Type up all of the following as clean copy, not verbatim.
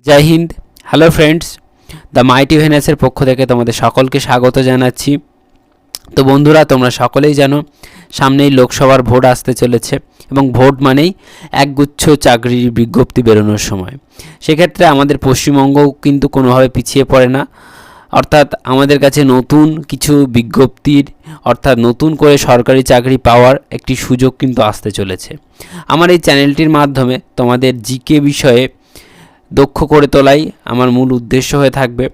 Joy Hind. Hello friends, the mighty ভেনাসের পক্ষ থেকে তোমাদের সকলকে স্বাগত জানাচ্ছি। তো বন্ধুরা, তোমরা সকলেই জানো সামনেই লোকসভার ভোট আসতে চলেছে এবং ভোট মানেই একগুচ্ছ চাকরির বিজ্ঞপ্তি বেরোনোর সময়। সেক্ষেত্রে আমাদের পশ্চিমবঙ্গও কিন্তু কোনোভাবে পিছিয়ে পড়ে না, অর্থাৎ আমাদের কাছে নতুন কিছু বিজ্ঞপ্তির অর্থাৎ নতুন করে সরকারি চাকরি পাওয়ার একটি সুযোগ কিন্তু আসতে চলেছে। আমার এই চ্যানেলটির মাধ্যমে তোমাদের জিকে বিষয়ে দক্ষ করে তোলাই আমার মূল উদ্দেশ্য হয়ে থাকবে।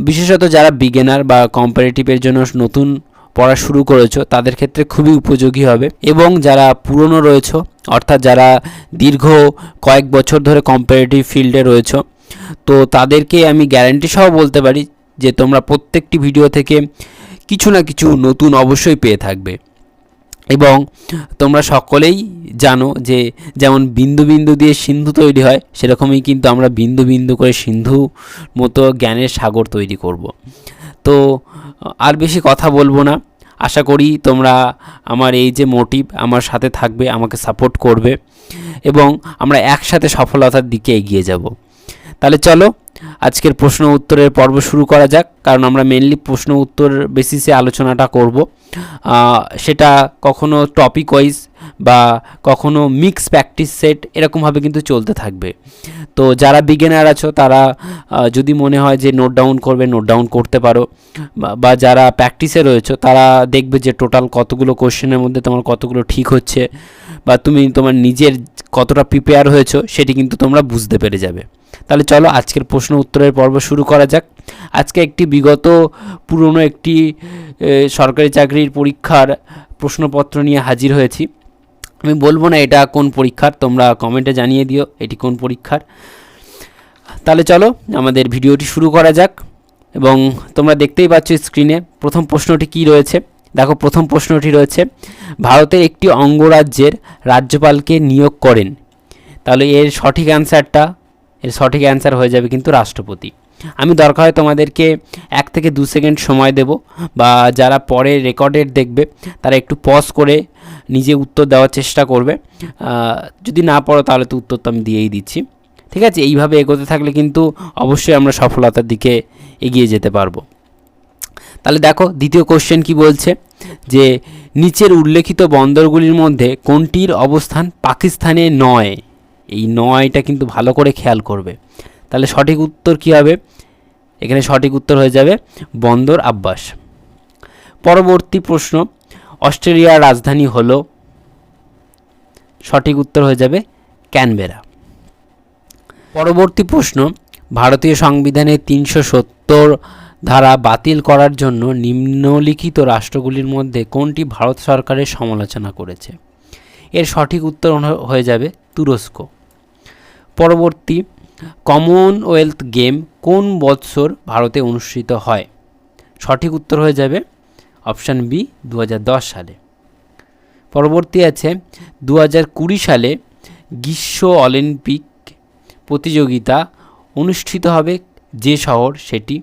বিশেষত যারা বিগিনার বা কম্পারেটিভের জন্য নতুন পড়া শুরু করেছো তাদের ক্ষেত্রে খুবই উপযোগী হবে, এবং যারা পুরনো রয়েছো অর্থাৎ যারা দীর্ঘ কয়েক বছর ধরে কম্পারেটিভ ফিল্ডে রয়েছো, তো তাদেরকে আমি গ্যারান্টি সহ বলতে পারি যে তোমরা প্রত্যেকটি ভিডিও থেকে কিছু না কিছু নতুন অবশ্যই পেয়ে থাকবে। এবং তোমরা সকলেই জানো যে যেমন বিন্দু বিন্দু দিয়ে সিন্ধু তৈরি হয়, সেরকমই কিন্তু আমরা বিন্দু বিন্দু করে সিন্ধু মতো জ্ঞানের সাগর তৈরি করব। তো আর বেশি কথা বলবো না, আশা করি তোমরা আমার এই যে মোটিভ আমার সাথে থাকবে, আমাকে সাপোর্ট করবে এবং আমরা একসাথে সফলতার দিকে এগিয়ে যাব। তাহলে চলো আজকের প্রশ্ন উত্তরের পর্ব শুরু করা যাক, কারণ আমরা মেনলি প্রশ্ন উত্তর বেসিসে আলোচনাটা করব। সেটা কখনো টপিক ওয়াইজ বা কখনো মিক্স প্র্যাকটিস সেট এরকমভাবে কিন্তু চলতে থাকবে। তো যারা বিগিনার আছো তারা যদি মনে হয় যে নোট ডাউন করবে, নোট ডাউন করতে পারো, বা যারা প্র্যাকটিসে রয়েছো তারা দেখবে যে টোটাল কতগুলো কোশ্চেনের মধ্যে তোমার কতগুলো ঠিক হচ্ছে বা তুমি তোমার নিজের কতটা প্রিপেয়ার হয়েছো সেটি কিন্তু তোমরা বুঝতে পেরে যাবে। তাহলে চলো আজকের প্রশ্ন উত্তরের পর্ব শুরু করা যাক। আজকে একটি বিগত পুরনো একটি সরকারি চাকরির পরীক্ষার প্রশ্নপত্র নিয়ে হাজির হয়েছি। আমি বলবো না এটা কোন পরীক্ষার, তোমরা কমেন্টে জানিয়ে দিও এটি কোন পরীক্ষার। তাহলে চলো আমাদের ভিডিওটি শুরু করা যাক। এবং তোমরা দেখতেই পাচ্ছ স্ক্রিনে প্রথম প্রশ্নটি কি রয়েছে। দেখো, প্রথম প্রশ্নটি রয়েছে, ভারতের একটি অঙ্গরাজ্যের রাজ্যপালকে নিয়োগ করেন। তাহলে এর সঠিক অ্যান্সার হয়ে যাবে কিন্তু রাষ্ট্রপতি। আমি দরকার হয় তোমাদেরকে 1 থেকে 2 সেকেন্ড সময় দেব, বা যারা পরে রেকর্ডেড দেখবে তারা একটু পজ করে নিজে উত্তর দেওয়ার চেষ্টা করবে। যদি না পড়ো তাহলে তো উত্তর তো আমি দিয়েই দিচ্ছি। ঠিক আছে, এইভাবে এগোতে থাকলে কিন্তু অবশ্যই আমরা সফলতার দিকে এগিয়ে যেতে পারবো। তাহলে দেখো দ্বিতীয় কোশ্চেন কি বলছে, যে নিচের উল্লেখিত বন্দরগুলির মধ্যে কোনটির অবস্থান পাকিস্তানে নয়। এই নয়টা কিন্তু ভালো করে খেয়াল করবে। তাহলে সঠিক উত্তর কী হবে? এখানে সঠিক উত্তর হয়ে যাবে বন্দর আব্বাস। পরবর্তী প্রশ্ন, অস্ট্রেলিয়ার রাজধানী হলো, সঠিক উত্তর হয়ে যাবে ক্যানবেরা। পরবর্তী প্রশ্ন, ভারতীয় সংবিধানের 370 ধারা বাতিল করার জন্য নিম্নলিখিত রাষ্ট্রগুলির মধ্যে কোনটি ভারত সরকারের সমালোচনা করেছে? এর সঠিক উত্তর হয়ে যাবে তুরস্ক। পরবর্তী, কমনওয়েলথ গেম কোন বৎসর ভারতে অনুষ্ঠিত হয়? সঠিক উত্তর হয়ে যাবে অপশান বি 2010 সালে। পরবর্তী আছে 2020 সালে গ্রীষ্ম অলিম্পিক প্রতিযোগিতা অনুষ্ঠিত হবে যে শহর সেটি।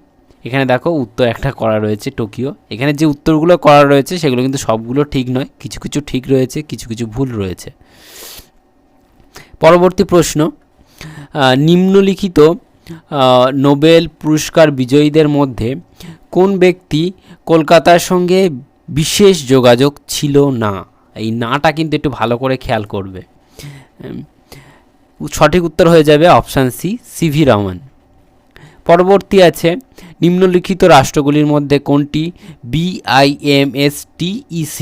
এখানে দেখো উত্তর একটা করা রয়েছে টোকিও। এখানে যে উত্তরগুলো করা রয়েছে সেগুলো কিন্তু সবগুলো ঠিক নয়, কিছু কিছু ঠিক রয়েছে, কিছু কিছু ভুল রয়েছে। পরবর্তী প্রশ্ন, নিম্নলিখিত নোবেল পুরস্কার বিজয়ীদের মধ্যে কোন ব্যক্তি কলকাতার সঙ্গে বিশেষ যোগাযোগ ছিল না? এই নাটা কিন্তু একটু ভালো করে খেয়াল করবে। সঠিক উত্তর হয়ে যাবে অপশান সি সিভি রমন। পরবর্তী আছে, নিম্নলিখিত রাষ্ট্রগুলির মধ্যে কোনটি BIMSTEC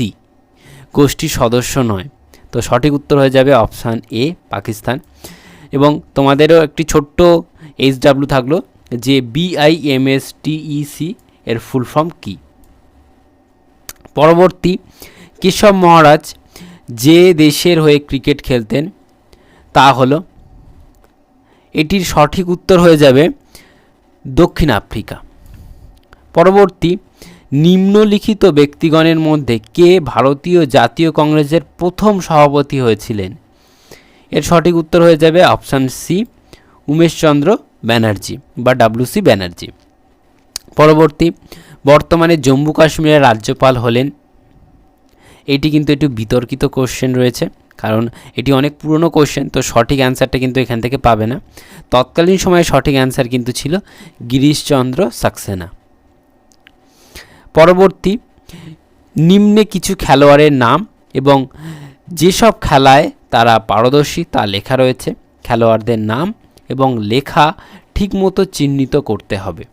গোষ্ঠীর সদস্য নয়? তো সঠিক উত্তর হয়ে যাবে অপশান এ পাকিস্তান। এবং তোমাদেরও একটি ছোট্ট HW থাকলো যে BIMSTEC এর ফুল ফর্ম কী। পরবর্তী, কেশব মহারাজ যে দেশের হয়ে ক্রিকেট খেলতেন তা হলো, এটির সঠিক উত্তর হয়ে যাবে দক্ষিণ আফ্রিকা। পরবর্তী, নিম্নলিখিত ব্যক্তিগণের মধ্যে কে ভারতীয় জাতীয় কংগ্রেসের প্রথম সভাপতি হয়েছিলেন? এর সঠিক উত্তর হয়ে যাবে অপশান সি উমেশচন্দ্র ব্যানার্জি বা WC ব্যানার্জি। পরবর্তী, বর্তমানে জম্মু কাশ্মীরের রাজ্যপাল হলেন। এটি কিন্তু একটু বিতর্কিত কোশ্চেন রয়েছে, কারণ এটি অনেক পুরনো কোশ্চেন, তো সঠিক অ্যান্সারটা কিন্তু এখান থেকে পাবে না। তৎকালীন সময়ে সঠিক অ্যান্সার কিন্তু ছিল গিরিশচন্দ্র সাক্সেনা। পরবর্তী, নিম্নে কিছু খেলোয়াড়ের নাম এবং যেসব খেলায় তারা পারদর্শী তা লেখা রয়েছে। খেলোয়াড়দের নাম এবং লেখা ঠিকমতো চিহ্নিত করতে হবে।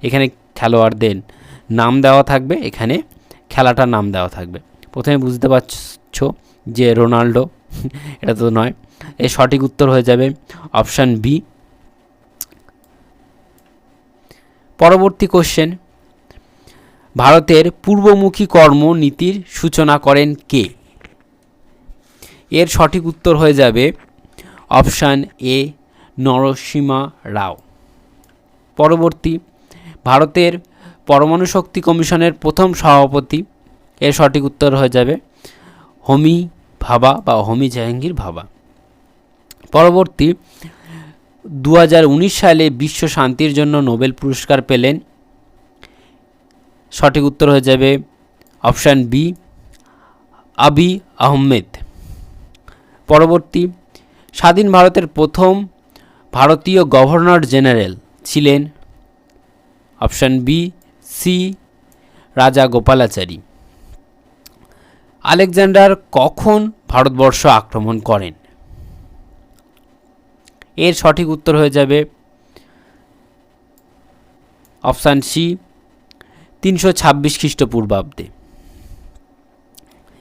এখানে খেলোয়াড়দের নাম দেওয়া থাকবে, এখানে খেলাটার নাম দেওয়া থাকবে। প্রথমে বুঝতে পারছ যে রোনাল্ডো, এটা তো নয়। এর সঠিক উত্তর হয়ে যাবে অপশান বি। পরবর্তী কোশ্চেন, ভারতের পূর্বমুখী কর্মনীতির সূচনা করেন কে? এর সঠিক উত্তর হয়ে যাবে অপশান এ, নরসিমা রাও। পরবর্তী, ভারতের পরমাণু শক্তি কমিশনের প্রথম সভাপতি। এর সঠিক উত্তর হয়ে যাবে হোমি ভাবা বা হোমি জাহাঙ্গীর ভাবা। পরবর্তী, 2019 সালে বিশ্ব শান্তির জন্য নোবেল পুরস্কার পেলেন। সঠিক উত্তর হয়ে যাবে অপশান বি, আবি আহমেদ। পরবর্তী, স্বাধীন ভারতের প্রথম ভারতীয় গভর্নর জেনারেল ছিলেন। অপশান বি, সি রাজা গোপালাচারী। আলেকজান্ডার কখন ভারতবর্ষ আক্রমণ করেন? এর সঠিক উত্তর হয়ে যাবে অপশান সি, 326 খ্রিস্টপূর্বাব্দে।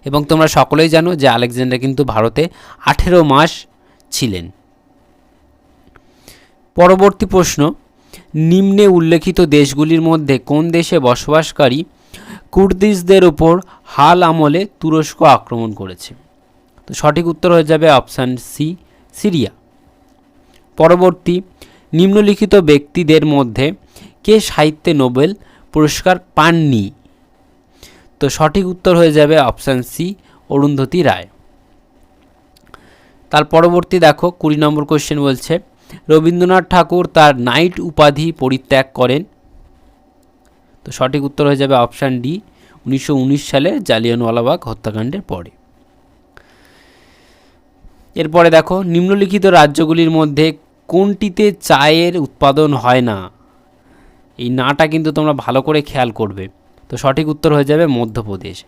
এবং তোমরা সকলেই জানো যে আলেকজান্ডার কিন্তু ভারতে 18 মাস ছিলেন। পরবর্তী প্রশ্ন, নিম্নে উল্লেখিত দেশগুলির মধ্যে কোন দেশে বসবাসকারী কুর্দিশদের উপর হাল আমলে তুরস্ক আক্রমণ করেছে? তো সঠিক উত্তর হয়ে যাবে অপশান সি, সিরিয়া। পরবর্তী, নিম্নলিখিত ব্যক্তিদের মধ্যে কে সাহিত্যে নোবেল পুরস্কার পাননি? তো সঠিক উত্তর হয়ে যাবে অপশান সি, অরুন্ধতী রায়। তার পরবর্তী দেখো 20 নম্বর কোশ্চেন বলছে, রবীন্দ্রনাথ ঠাকুর তার নাইট উপাধি পরিত্যাগ করেন। তো সঠিক উত্তর হয়ে যাবে অপশান ডি, 1919 সালে জালিয়ানওয়ালাবাগ হত্যাকাণ্ডের পরে। এরপরে দেখো, নিম্নলিখিত রাজ্যগুলির মধ্যে কোনটিতে চায়ের উৎপাদন হয় না? এই নাটা কিন্তু তোমরা ভালো করে খেয়াল করবে। তো সঠিক উত্তর হয়ে যাবে মধ্যপ্রদেশ।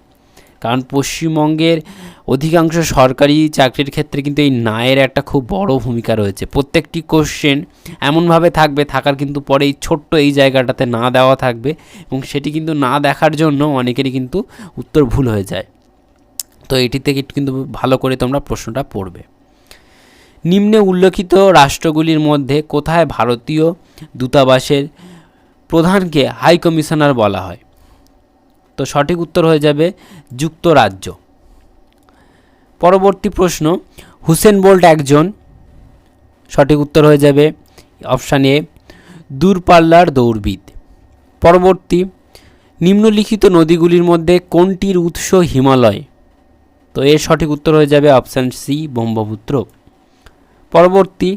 কারণ পশ্চিমবঙ্গের অধিকাংশ সরকারি চাকরির ক্ষেত্রে কিন্তু এই নায়ের একটা খুব বড় ভূমিকা রয়েছে। প্রত্যেকটি কোশ্চেন এমনভাবে থাকবে, থাকার কিন্তু পরে এই ছোট্ট এই জায়গাটাতে না দেওয়া থাকবে, এবং সেটি কিন্তু না দেখার জন্য অনেকেরই কিন্তু উত্তর ভুল হয়ে যায়। তো এটি থেকে কিন্তু ভালো করে তোমরা প্রশ্নটা পড়বে। নিম্নে উল্লেখিত রাষ্ট্রগুলির মধ্যে কোথায় ভারতীয় দূতাবাসের প্রধানকে হাই কমিশনার বলা হয়? তো সঠিক উত্তর হয়ে যাবে যুক্তরাজ্য। পরবর্তী প্রশ্ন, হুসেন বোল্ট একজন। সঠিক উত্তর হয়ে যাবে অপশান এ, দূরপাল্লার দৌড়বিদ। পরবর্তী, নিম্নলিখিত নদীগুলির মধ্যে কোনটির উৎস হিমালয়? তো এর সঠিক উত্তর হয়ে যাবে অপশান সি, ব্রহ্মপুত্র। পরবর্তী,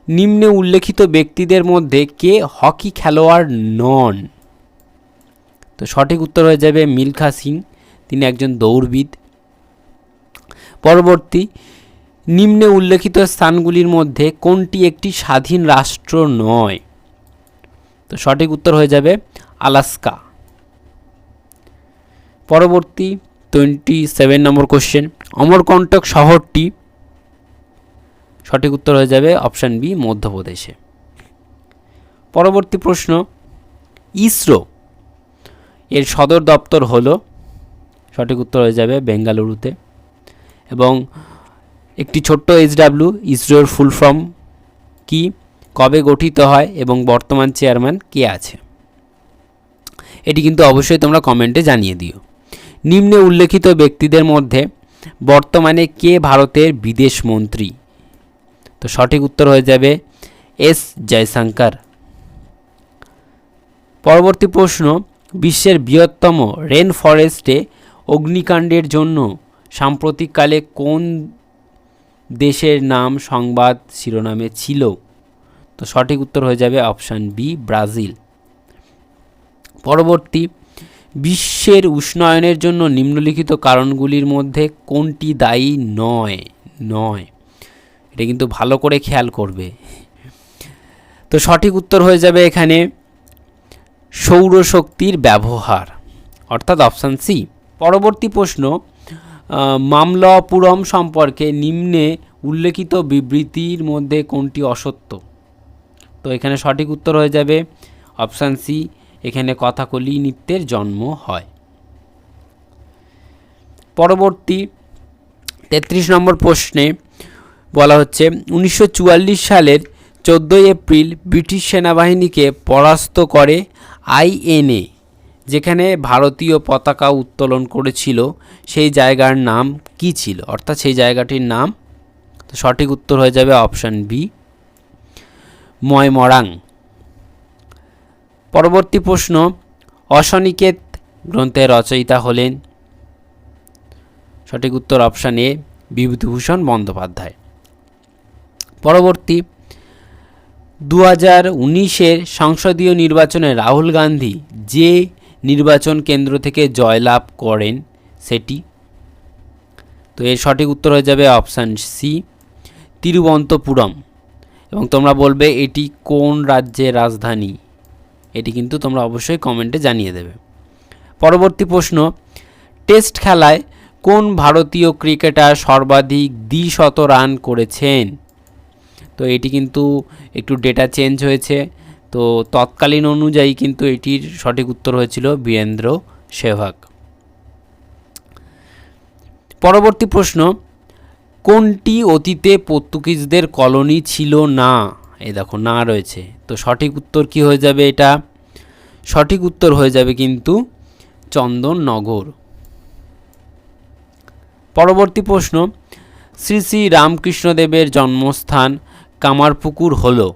নিম্নে উল্লেখিত ব্যক্তিদের মধ্যে কে হকি খেলোয়াড় নন? তো সঠিক উত্তর হয়ে যাবে মিলখা সিং, তিনি একজন দৌড়বিদ। পরবর্তী, নিম্নে উল্লেখিত স্থানগুলির মধ্যে কোনটি একটি স্বাধীন রাষ্ট্র নয়? তো সঠিক উত্তর হয়ে যাবে আলাস্কা। পরবর্তী 27 নম্বর কোশ্চেন, অমরকণ্টক শহরটি। সঠিক উত্তর হয়ে যাবে অপশান বি, মধ্যপ্রদেশে। পরবর্তী প্রশ্ন, ইসরো এর সদর দপ্তর হলো? সঠিক উত্তর হয়ে যাবে বেঙ্গালুরুতে। এবং একটি ছোট্ট SW, ইসরোর ফুল ফর্ম কি, কবে গঠিত হয় এবং বর্তমান চেয়ারম্যান কে আছে? এটি কিন্তু অবশ্যই তোমরা কমেন্টে জানিয়ে দিও। নিম্নে উল্লেখিত ব্যক্তিদের মধ্যে বর্তমানে কে ভারতের বিদেশ মন্ত্রী? তো সঠিক উত্তর হয়ে যাবে এস জয়শঙ্কর। পরবর্তী প্রশ্ন, বিশ্বের বৃহত্তম রেন ফরেস্টে অগ্নিকাণ্ডের জন্য সাম্প্রতিককালে কোন দেশের নাম সংবাদ শিরোনামে ছিল? তো সঠিক উত্তর হয়ে যাবে অপশান বি, ব্রাজিল। পরবর্তী, বিশ্বের উষ্ণায়নের জন্য নিম্নলিখিত কারণগুলির মধ্যে কোনটি দায়ী নয়? নয়। এটা কিন্তু ভালো করে খেয়াল করবে। তো সঠিক উত্তর হয়ে যাবে এখানে সৌরশক্তির ব্যবহার, অর্থাৎ অপশান সি। পরবর্তী প্রশ্ন, মামল্লপুরম সম্পর্কে নিম্নে উল্লেখিত বিবৃতির মধ্যে কোনটি অসত্য? তো এখানে সঠিক উত্তর হয়ে যাবে অপশান সি, এখানে কথাকলি নৃত্যের জন্ম হয়। পরবর্তী 33 নম্বর প্রশ্নে বলা হচ্ছে 1944 সালের 14 এপ্রিল ব্রিটিশ সেনাবাহিনীকে পরাস্ত করে আইএনএ যেখানে ভারতীয় পতাকা উত্তোলন করেছিল সেই জায়গার নাম কি ছিল, অর্থাৎ সেই জায়গাটির নাম? তো সঠিক উত্তর হয়ে যাবে অপশান বি, ময়মরাং। পরবর্তী প্রশ্ন, অশনিকেত গ্রন্থের রচয়িতা হলেন? সঠিক উত্তর অপশান এ, বিভূতিভূষণ বন্দ্যোপাধ্যায়। পরবর্তী 2019-এর সংসদীয় নির্বাচনে রাহুল গান্ধী যে নির্বাচন কেন্দ্র থেকে জয়লাভ করেন সেটি? তো এর সঠিক উত্তর হয়ে যাবে অপশান সি, তিরুবনন্তপুরম। এবং তোমরা বলবে এটি কোন রাজ্যের রাজধানী, এটি কিন্তু তোমরা অবশ্যই কমেন্টে জানিয়ে দেবে। পরবর্তী প্রশ্ন, টেস্ট খেলায় কোন ভারতীয় ক্রিকেটার সর্বাধিক দ্বিশত রান করেছেন? তো এটি কিন্তু একটু ডেটা চেঞ্জ হয়েছে, তো তৎকালীন অনুযায়ী কিন্তু এটির সঠিক উত্তর হয়েছিল বীরেন্দ্র সেহবাগ। পরবর্তী প্রশ্ন, কোনটি অতীতে পর্তুগিজদের কলোনি ছিল না? এই দেখো না রয়েছে, তো সঠিক উত্তর কি হয়ে যাবে? এটা সঠিক উত্তর হয়ে যাবে কিন্তু চন্দননগর। পরবর্তী প্রশ্ন, শ্রী শ্রী রামকৃষ্ণদেবের জন্মস্থান কামারপুকুর হলো,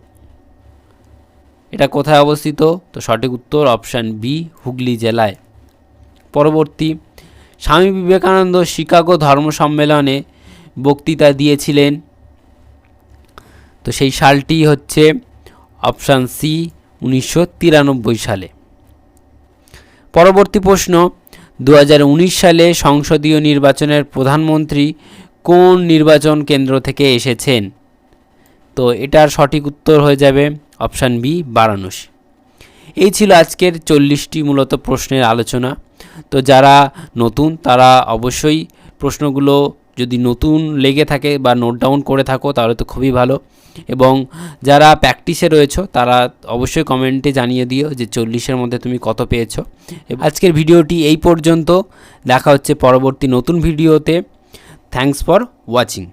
এটা কোথায় অবস্থিত? তো সঠিক উত্তর অপশান বি, হুগলি জেলায়। পরবর্তী, স্বামী বিবেকানন্দ শিকাগো ধর্ম সম্মেলনে বক্তৃতা দিয়েছিলেন, তো সেই সালটি হচ্ছে অপশান সি, 1993 সালে। পরবর্তী প্রশ্ন, 2019 সালে সংসদীয় নির্বাচনের প্রধানমন্ত্রী কোন নির্বাচন কেন্দ্র থেকে এসেছেন? তো এটার সঠিক উত্তর হয়ে যাবে অপশান বি, বারাণসী। এই ছিল আজকের 40টি মূলত প্রশ্নের আলোচনা। তো যারা নতুন তারা অবশ্যই প্রশ্নগুলো যদি নতুন লেগে থাকে বা নোট ডাউন করে থাকো তাহলে তো খুবই ভালো, এবং যারা প্র্যাকটিসে রয়েছো তারা অবশ্যই কমেন্টে জানিয়ে দিও যে 40-এর মধ্যে তুমি কত পেয়েছো। আজকের ভিডিওটি এই পর্যন্ত, দেখা হচ্ছে পরবর্তী নতুন ভিডিওতে। Thanks for watching.